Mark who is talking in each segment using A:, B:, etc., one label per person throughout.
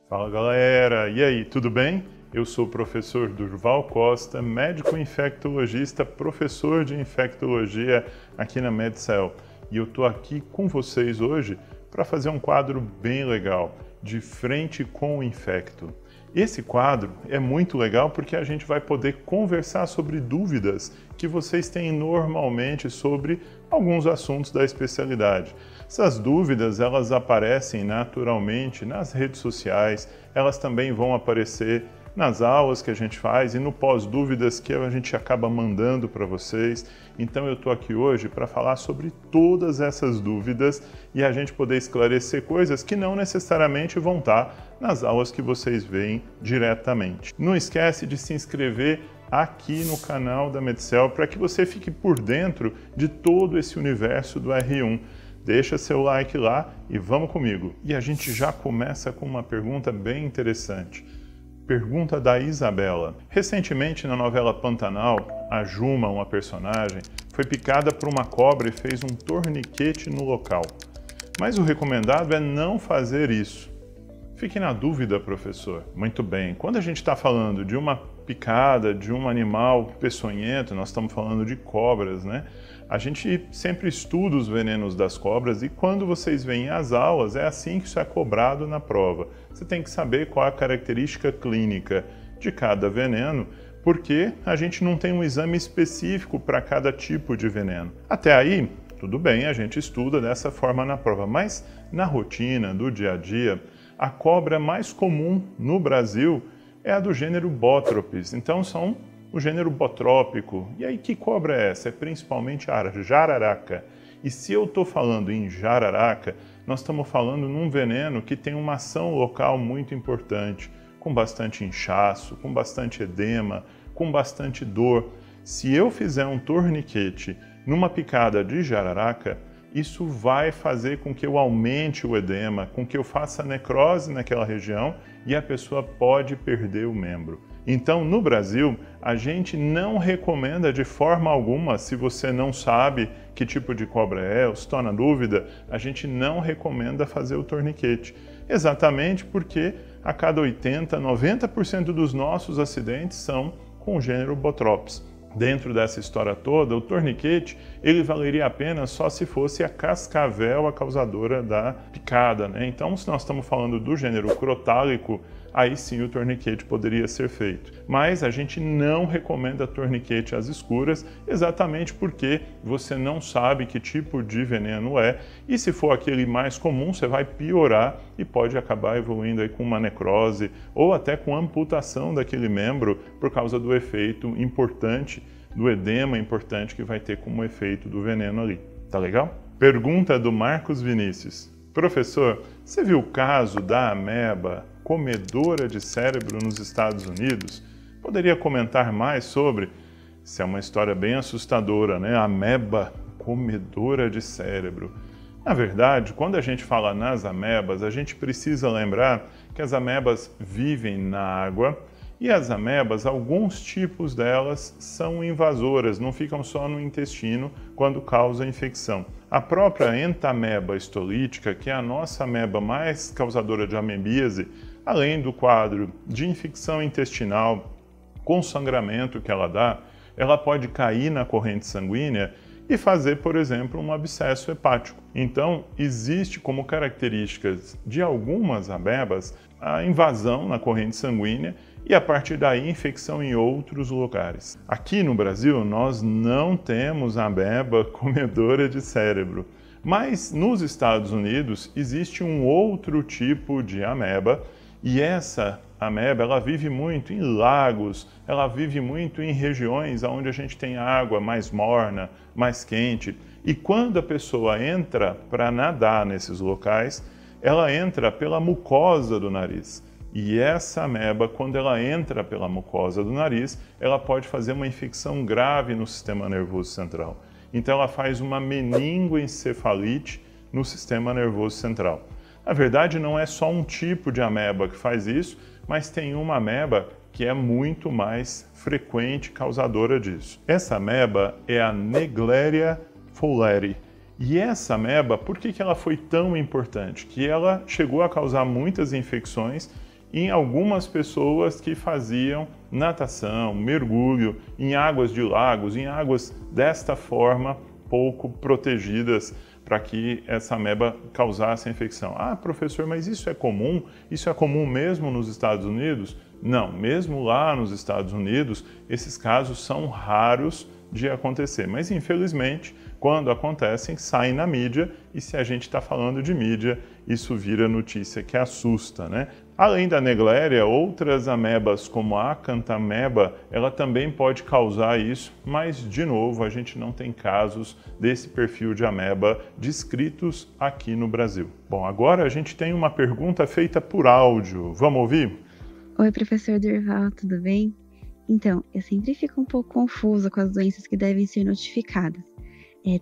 A: Fala galera, e aí, tudo bem? Eu sou o professor Durval Costa, médico infectologista, professor de infectologia aqui na MedCell. E eu estou aqui com vocês hoje para fazer um quadro bem legal, de frente com o infecto. Esse quadro é muito legal porque a gente vai poder conversar sobre dúvidas que vocês têm normalmente sobre alguns assuntos da especialidade. Essas dúvidas, elas aparecem naturalmente nas redes sociais, elas também vão aparecer nas aulas que a gente faz e no pós-dúvidas que a gente acaba mandando para vocês. Então eu estou aqui hoje para falar sobre todas essas dúvidas e a gente poder esclarecer coisas que não necessariamente vão estar nas aulas que vocês veem diretamente. Não esquece de se inscrever aqui no canal da MedCell para que você fique por dentro de todo esse universo do R1. Deixa seu like lá e vamos comigo. E a gente já começa com uma pergunta bem interessante. Pergunta da Isabela. Recentemente na novela Pantanal, a Juma, uma personagem, foi picada por uma cobra e fez um torniquete no local. Mas o recomendado é não fazer isso. Fique na dúvida, professor. Muito bem. Quando a gente está falando de uma picada, de um animal peçonhento, nós estamos falando de cobras, né? A gente sempre estuda os venenos das cobras e quando vocês veem as aulas, é assim que isso é cobrado na prova. Você tem que saber qual é a característica clínica de cada veneno, porque a gente não tem um exame específico para cada tipo de veneno. Até aí, tudo bem, a gente estuda dessa forma na prova, mas na rotina, do dia a dia, a cobra mais comum no Brasil é a do gênero Botropes, então são o gênero botrópico. E aí que cobra é essa? É principalmente a jararaca. E se eu estou falando em jararaca, nós estamos falando num veneno que tem uma ação local muito importante, com bastante inchaço, com bastante edema, com bastante dor. Se eu fizer um torniquete numa picada de jararaca, isso vai fazer com que eu aumente o edema, com que eu faça necrose naquela região e a pessoa pode perder o membro. Então, no Brasil, a gente não recomenda de forma alguma, se você não sabe que tipo de cobra é ou se está na dúvida, a gente não recomenda fazer o torniquete. Exatamente porque a cada 80%, 90% dos nossos acidentes são com o gênero Botropes. Dentro dessa história toda, o torniquete ele valeria a pena só se fosse a cascavel a causadora da picada, né? Então, se nós estamos falando do gênero crotálico, aí sim o torniquete poderia ser feito. Mas a gente não recomenda torniquete às escuras, exatamente porque você não sabe que tipo de veneno é, e se for aquele mais comum, você vai piorar e pode acabar evoluindo aí com uma necrose ou até com amputação daquele membro por causa do efeito importante, do edema importante que vai ter como efeito do veneno ali. Tá legal? Pergunta do Marcos Vinícius. Professor, você viu o caso da ameba comedora de cérebro nos Estados Unidos? Poderia comentar mais sobre? Isso é uma história bem assustadora, né? Ameba comedora de cérebro. Na verdade, quando a gente fala nas amebas, a gente precisa lembrar que as amebas vivem na água e as amebas, alguns tipos delas são invasoras, não ficam só no intestino quando causa infecção. A própria entameba histolítica, que é a nossa ameba mais causadora de amebíase, além do quadro de infecção intestinal com sangramento que ela dá, ela pode cair na corrente sanguínea e fazer, por exemplo, um abscesso hepático. Então, existe como características de algumas amebas a invasão na corrente sanguínea e, a partir daí, infecção em outros lugares. Aqui no Brasil, nós não temos ameba comedora de cérebro, mas nos Estados Unidos existe um outro tipo de ameba e essa ameba ela vive muito em lagos, ela vive muito em regiões onde a gente tem água mais morna, mais quente. E quando a pessoa entra para nadar nesses locais, ela entra pela mucosa do nariz. E essa ameba, quando ela entra pela mucosa do nariz, ela pode fazer uma infecção grave no sistema nervoso central. Então ela faz uma meningoencefalite no sistema nervoso central. Na verdade, não é só um tipo de ameba que faz isso, mas tem uma ameba que é muito mais frequente causadora disso. Essa ameba é a Naegleria fowleri. E essa ameba, por que ela foi tão importante? Que ela chegou a causar muitas infecções em algumas pessoas que faziam natação, mergulho em águas de lagos, em águas desta forma pouco protegidas para que essa ameba causasse a infecção. Ah, professor, mas isso é comum? Isso é comum mesmo nos Estados Unidos? Não, mesmo lá nos Estados Unidos, esses casos são raros de acontecer, mas infelizmente, quando acontecem, saem na mídia, e se a gente está falando de mídia, isso vira notícia que assusta, né? Além da Naegleria, outras amebas como a acanthameba, ela também pode causar isso, mas de novo a gente não tem casos desse perfil de ameba descritos aqui no Brasil. Bom, agora a gente tem uma pergunta feita por áudio. Vamos ouvir?
B: Oi, professor Durval, tudo bem? Então, eu sempre fico um pouco confusa com as doenças que devem ser notificadas.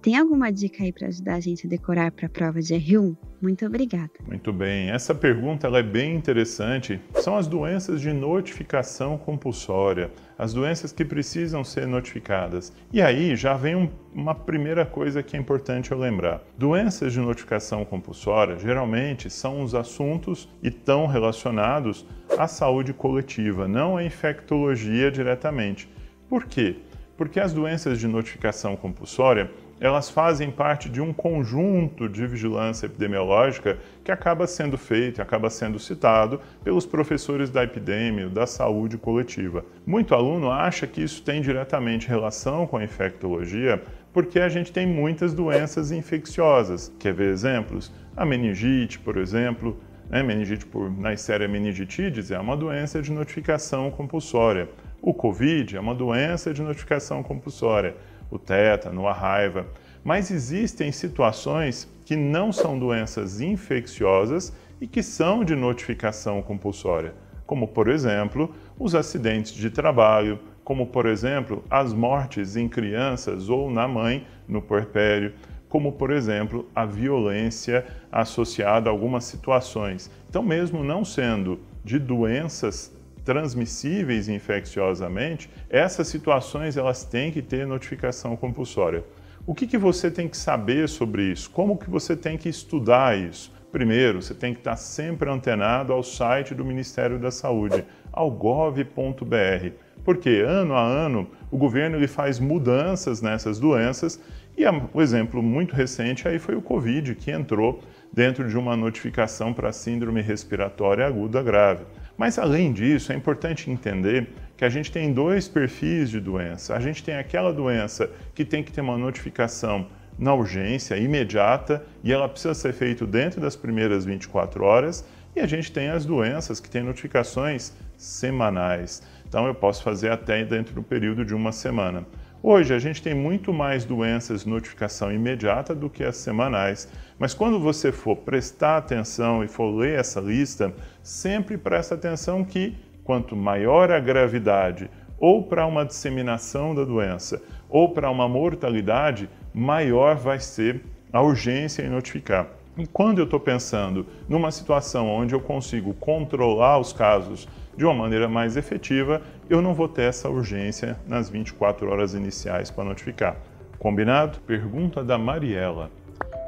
B: Tem alguma dica aí para ajudar a gente a decorar para a prova de R1? Muito obrigada.
A: Muito bem, essa pergunta ela é bem interessante. São as doenças de notificação compulsória, as doenças que precisam ser notificadas. E aí já vem uma primeira coisa que é importante eu lembrar. Doenças de notificação compulsória geralmente são os assuntos e estão relacionados à saúde coletiva, não à infectologia diretamente. Por quê? Porque as doenças de notificação compulsória elas fazem parte de um conjunto de vigilância epidemiológica que acaba sendo feito, acaba sendo citado pelos professores da epidemia, da saúde coletiva. Muito aluno acha que isso tem diretamente relação com a infectologia porque a gente tem muitas doenças infecciosas. Quer ver exemplos? A meningite, por exemplo, meningite por Neisseria meningitidis é uma doença de notificação compulsória. O Covid é uma doença de notificação compulsória. O tétano, a raiva, mas existem situações que não são doenças infecciosas e que são de notificação compulsória, como, por exemplo, os acidentes de trabalho, como, por exemplo, as mortes em crianças ou na mãe no puerpério, como, por exemplo, a violência associada a algumas situações. Então, mesmo não sendo de doenças transmissíveis infecciosamente, essas situações elas têm que ter notificação compulsória. O que você tem que saber sobre isso? Como que você tem que estudar isso? Primeiro, você tem que estar sempre antenado ao site do Ministério da Saúde, ao gov.br, porque ano a ano o governo ele faz mudanças nessas doenças e o exemplo muito recente aí foi o Covid, que entrou dentro de uma notificação para síndrome respiratória aguda grave. Mas, além disso, é importante entender que a gente tem dois perfis de doença. A gente tem aquela doença que tem que ter uma notificação na urgência, imediata, e ela precisa ser feita dentro das primeiras 24 horas, e a gente tem as doenças que têm notificações semanais. Então, eu posso fazer até dentro do período de uma semana. Hoje, a gente tem muito mais doenças de notificação imediata do que as semanais, mas quando você for prestar atenção e for ler essa lista, sempre presta atenção que, quanto maior a gravidade, ou para uma disseminação da doença, ou para uma mortalidade, maior vai ser a urgência em notificar. E quando eu estou pensando numa situação onde eu consigo controlar os casos de uma maneira mais efetiva, eu não vou ter essa urgência nas 24 horas iniciais para notificar. Combinado? Pergunta da Mariela.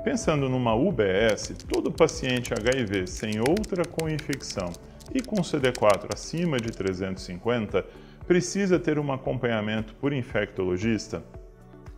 A: Pensando numa UBS, todo paciente HIV sem outra co-infecção e com CD4 acima de 350 precisa ter um acompanhamento por infectologista?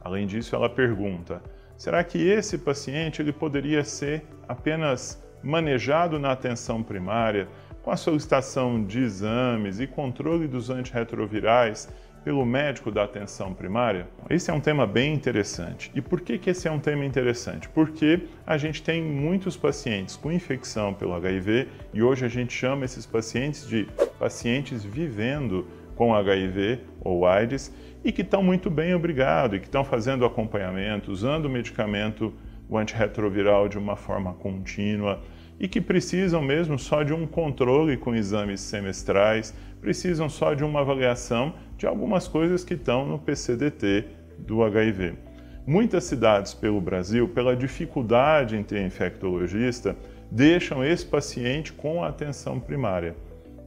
A: Além disso, ela pergunta: será que esse paciente ele poderia ser apenas manejado na atenção primária, com a solicitação de exames e controle dos antirretrovirais pelo médico da atenção primária? Esse é um tema bem interessante. E por que esse é um tema interessante? Porque a gente tem muitos pacientes com infecção pelo HIV e hoje a gente chama esses pacientes de pacientes vivendo com HIV ou AIDS e que estão muito bem, obrigado, e que estão fazendo acompanhamento, usando o medicamento, o antirretroviral de uma forma contínua e que precisam mesmo só de um controle com exames semestrais, precisam só de uma avaliação de algumas coisas que estão no PCDT do HIV. Muitas cidades pelo Brasil, pela dificuldade em ter infectologista, deixam esse paciente com a atenção primária.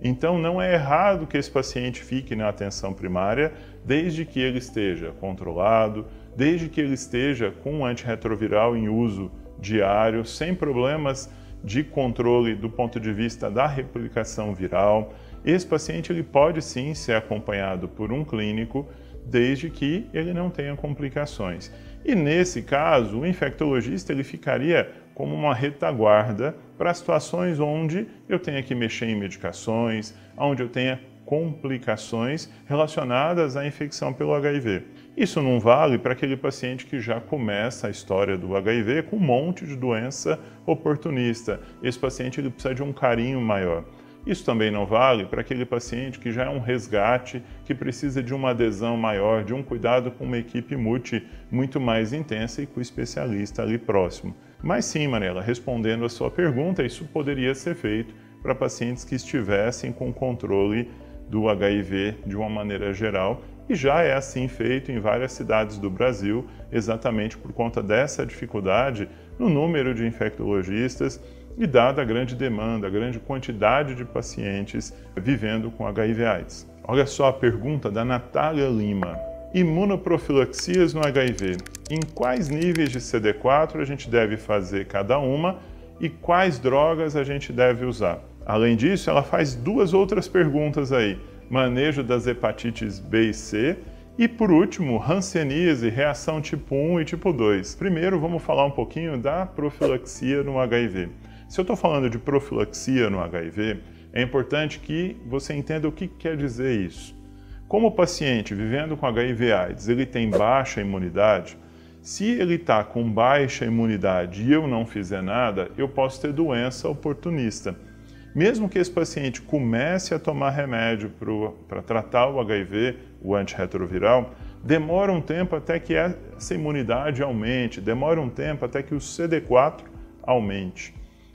A: Então não é errado que esse paciente fique na atenção primária, desde que ele esteja controlado, desde que ele esteja com um antirretroviral em uso diário, sem problemas de controle do ponto de vista da replicação viral. Esse paciente ele pode sim ser acompanhado por um clínico, desde que ele não tenha complicações. E nesse caso, o infectologista ele ficaria como uma retaguarda para situações onde eu tenha que mexer em medicações, onde eu tenha complicações relacionadas à infecção pelo HIV. Isso não vale para aquele paciente que já começa a história do HIV com um monte de doença oportunista. Esse paciente ele precisa de um carinho maior. Isso também não vale para aquele paciente que já é um resgate, que precisa de uma adesão maior, de um cuidado com uma equipe multi muito mais intensa e com o especialista ali próximo. Mas sim, Mariela, respondendo a sua pergunta, isso poderia ser feito para pacientes que estivessem com controle do HIV de uma maneira geral, e já é assim feito em várias cidades do Brasil, exatamente por conta dessa dificuldade no número de infectologistas e dada a grande demanda, a grande quantidade de pacientes vivendo com HIV/AIDS. Olha só a pergunta da Natália Lima. Imunoprofilaxias no HIV. Em quais níveis de CD4 a gente deve fazer cada uma e quais drogas a gente deve usar? Além disso, ela faz duas outras perguntas aí. Manejo das hepatites B e C e, por último, hanseníase, reação tipo 1 e tipo 2. Primeiro, vamos falar um pouquinho da profilaxia no HIV. Se eu estou falando de profilaxia no HIV, é importante que você entenda o que quer dizer isso. Como o paciente vivendo com HIV/AIDS ele tem baixa imunidade, se ele está com baixa imunidade e eu não fizer nada, eu posso ter doença oportunista. Mesmo que esse paciente comece a tomar remédio para tratar o HIV, o antirretroviral, demora um tempo até que essa imunidade aumente, demora um tempo até que o CD4 aumente.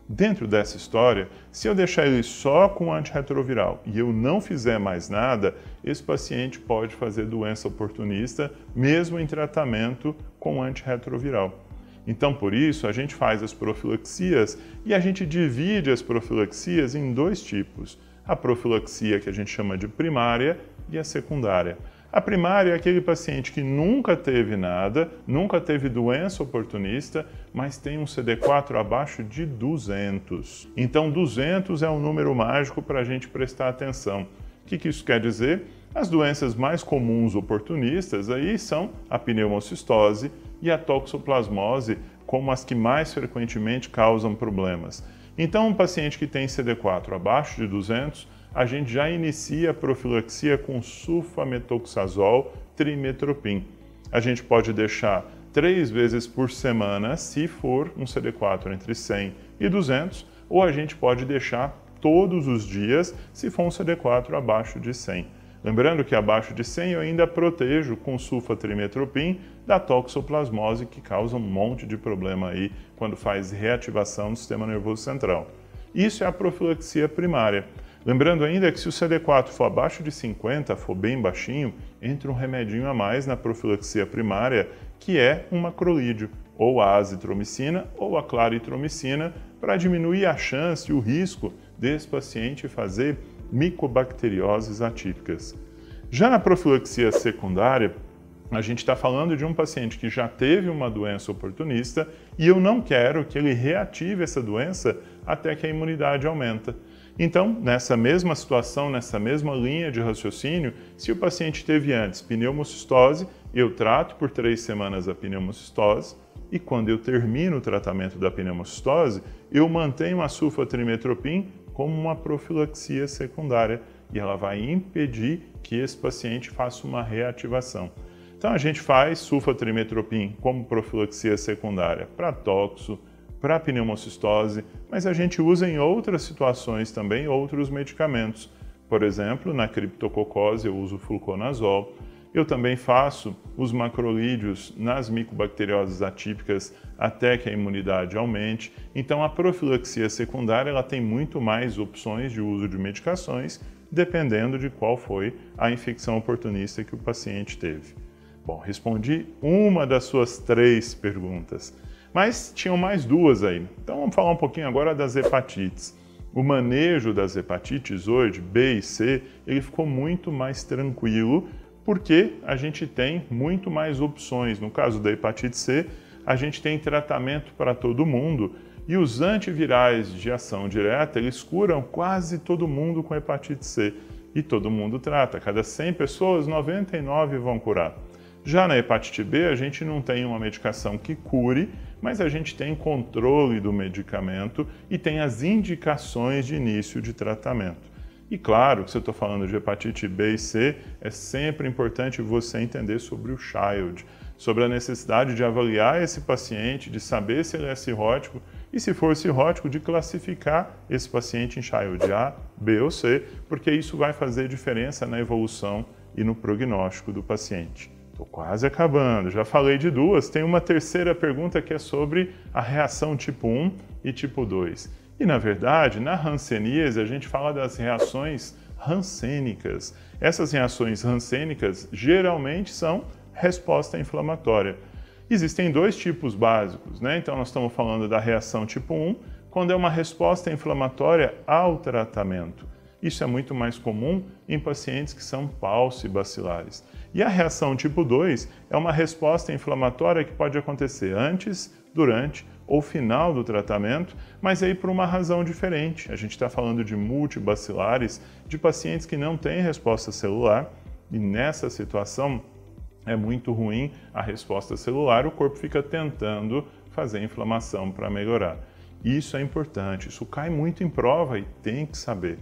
A: Dentro dessa história, se eu deixar ele só com antirretroviral e eu não fizer mais nada, esse paciente pode fazer doença oportunista, mesmo em tratamento com antirretroviral. Então, por isso, a gente faz as profilaxias e a gente divide as profilaxias em dois tipos. A profilaxia que a gente chama de primária e a secundária. A primária é aquele paciente que nunca teve nada, nunca teve doença oportunista, mas tem um CD4 abaixo de 200. Então, 200 é um número mágico para a gente prestar atenção. O que isso quer dizer? As doenças mais comuns oportunistas aí são a pneumocistose e a toxoplasmose, como as que mais frequentemente causam problemas. Então, um paciente que tem CD4 abaixo de 200, a gente já inicia a profilaxia com sulfametoxazol trimetropin. A gente pode deixar 3 vezes por semana, se for um CD4 entre 100 e 200, ou a gente pode deixar todos os dias, se for um CD4 abaixo de 100. Lembrando que abaixo de 100 eu ainda protejo com sulfatrimetropin da toxoplasmose, que causa um monte de problema aí quando faz reativação do sistema nervoso central. Isso é a profilaxia primária. Lembrando ainda que se o CD4 for abaixo de 50, for bem baixinho, entra um remedinho a mais na profilaxia primária, que é um macrolídeo, ou a azitromicina ou a claritromicina, para diminuir a chance e o risco desse paciente fazer micobacterioses atípicas. Já na profilaxia secundária, a gente está falando de um paciente que já teve uma doença oportunista e eu não quero que ele reative essa doença até que a imunidade aumenta. Então, nessa mesma situação, nessa mesma linha de raciocínio, se o paciente teve antes pneumocistose, eu trato por 3 semanas a pneumocistose e quando eu termino o tratamento da pneumocistose, eu mantenho a sulfatrimetropin como uma profilaxia secundária e ela vai impedir que esse paciente faça uma reativação. Então a gente faz sulfatrimetropin como profilaxia secundária para toxo, para pneumocistose, mas a gente usa em outras situações também outros medicamentos. Por exemplo, na criptococose eu uso fluconazol. Eu também faço os macrolídeos nas micobacterioses atípicas até que a imunidade aumente. Então a profilaxia secundária ela tem muito mais opções de uso de medicações, dependendo de qual foi a infecção oportunista que o paciente teve. Bom, respondi uma das suas 3 perguntas, mas tinham mais 2 aí. Então vamos falar um pouquinho agora das hepatites. O manejo das hepatites hoje, B e C, ele ficou muito mais tranquilo, porque a gente tem muito mais opções. No caso da hepatite C, a gente tem tratamento para todo mundo E os antivirais de ação direta, eles curam quase todo mundo com hepatite C. E todo mundo trata. Cada 100 pessoas, 99 vão curar. Já na hepatite B, a gente não tem uma medicação que cure, mas a gente tem controle do medicamento e tem as indicações de início de tratamento. E claro, se eu estou falando de hepatite B e C, é sempre importante você entender sobre o Child, sobre a necessidade de avaliar esse paciente, de saber se ele é cirrótico e, se for cirrótico, de classificar esse paciente em Child A, B ou C, porque isso vai fazer diferença na evolução e no prognóstico do paciente. Estou quase acabando, já falei de duas. Tem uma terceira pergunta que é sobre a reação tipo 1 e tipo 2. E, na verdade, na hanseníase, a gente fala das reações rancênicas. Essas reações rancênicas geralmente são resposta inflamatória. Existem dois tipos básicos, né? Então, nós estamos falando da reação tipo 1, quando é uma resposta inflamatória ao tratamento. Isso é muito mais comum em pacientes que são paucibacilares. E a reação tipo 2 é uma resposta inflamatória que pode acontecer antes, durante ou final do tratamento, mas aí por uma razão diferente. A gente está falando de multibacilares, de pacientes que não têm resposta celular, e nessa situação é muito ruim a resposta celular, o corpo fica tentando fazer inflamação para melhorar. Isso é importante, isso cai muito em prova e tem que saber.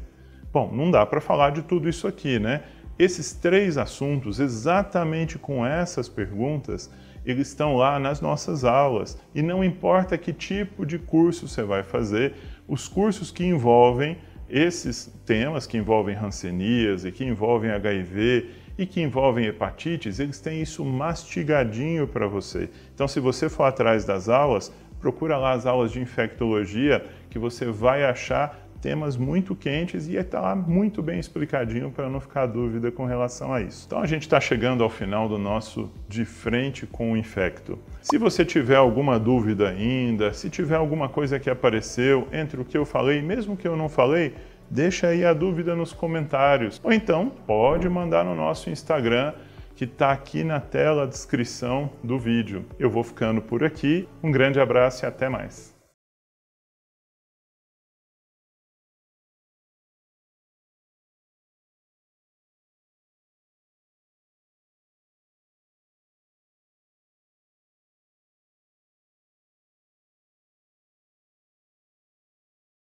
A: Bom, não dá para falar de tudo isso aqui, né? Esses 3 assuntos, exatamente com essas perguntas, eles estão lá nas nossas aulas. E não importa que tipo de curso você vai fazer, os cursos que envolvem esses temas, que envolvem hanseníase, que envolvem HIV e que envolvem hepatites, eles têm isso mastigadinho para você. Então, se você for atrás das aulas, procura lá as aulas de infectologia, que você vai achar temas muito quentes e está lá muito bem explicadinho para não ficar dúvida com relação a isso. Então a gente está chegando ao final do nosso De Frente com o Infecto. Se você tiver alguma dúvida ainda, se tiver alguma coisa que apareceu entre o que eu falei, mesmo que eu não falei, deixa aí a dúvida nos comentários. Ou então pode mandar no nosso Instagram, que está aqui na tela, a descrição do vídeo. Eu vou ficando por aqui. Um grande abraço e até mais.